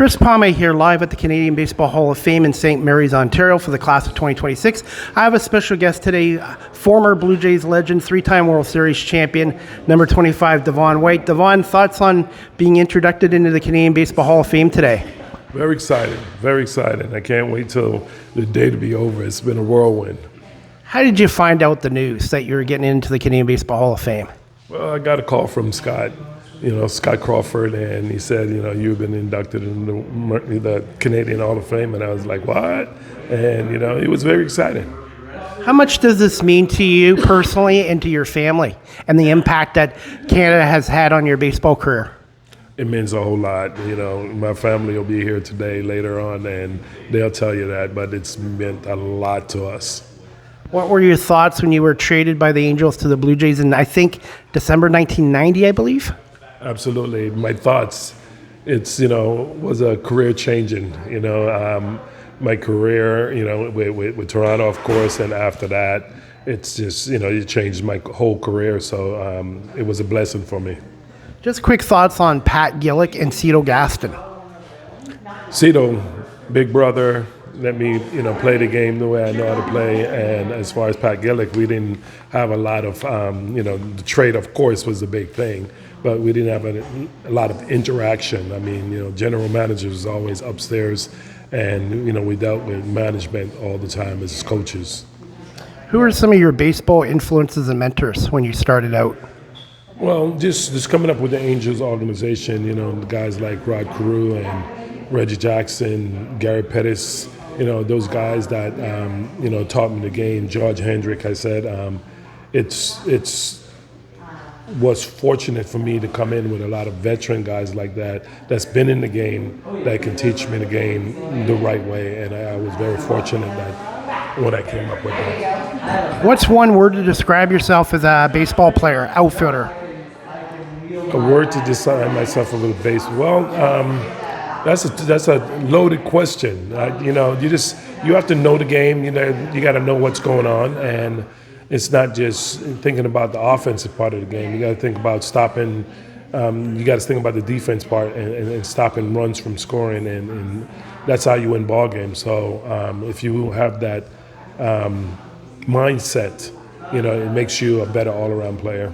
Chris Palme here live at the Canadian Baseball Hall of Fame in St. Mary's, Ontario for the class of 2026. I have a special guest today, former Blue Jays legend, three-time World Series champion, number 25, Devon White. Devon, thoughts on being introduced into the Canadian Baseball Hall of Fame today? Very excited, very excited. I can't wait till the day to be over. It's been a whirlwind. How did you find out the news that you were getting into the Canadian Baseball Hall of Fame? Well, I got a call from Scott, Scott Crawford, and he said, you've been inducted into the Canadian Hall of Fame, and I was like, what? And, it was very exciting. How much does this mean to you personally and to your family and the impact that Canada has had on your baseball career? It means a whole lot. My family will be here today, later on, and they'll tell you that, but it's meant a lot to us. What were your thoughts when you were traded by the Angels to the Blue Jays in, I think, December 1990, I believe? Absolutely. My thoughts, was a career changing, my career, with Toronto, of course, and after that, it's just, it changed my whole career. So it was a blessing for me. Just quick thoughts on Pat Gillick and Cito Gaston. Cito, big brother, let me, play the game the way I know how to play. And as far as Pat Gillick, we didn't have a lot of, the trade, of course, was a big thing, but we didn't have a lot of interaction. I mean, general manager was always upstairs, and, we dealt with management all the time as coaches. Who are some of your baseball influences and mentors when you started out? Well, just coming up with the Angels organization, the guys like Rod Carew and Reggie Jackson, Gary Pettis, those guys that, taught me the game. George Hendrick, I said, it's was fortunate for me to come in with a lot of veteran guys like that's been in the game, that can teach me the game the right way. And I was very fortunate that when I came up with that. What's one word to describe yourself as a baseball player, outfielder? A word to describe myself as a base. Well, that's a loaded question. You have to know the game. You got to know what's going on, and it's not just thinking about the offensive part of the game. You got to think about stopping. You got to think about the defense part and stopping runs from scoring, and that's how you win ball games. So if you have that mindset, it makes you a better all-around player.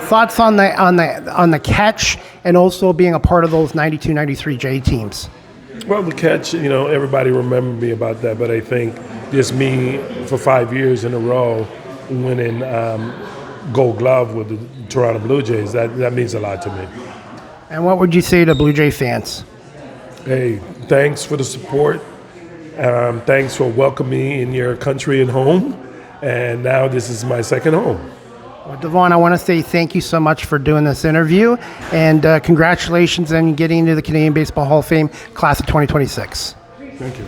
Thoughts on the catch and also being a part of those 92-93 J teams? Well, the catch, everybody remember me about that, but I think just me for 5 years in a row winning Gold Glove with the Toronto Blue Jays, that means a lot to me. And what would you say to Blue Jay fans? Hey, thanks for the support. Thanks for welcoming me in your country and home. And now this is my second home. Well, Devon, I want to say thank you so much for doing this interview, and congratulations on getting into the Canadian Baseball Hall of Fame class of 2026. Thank you.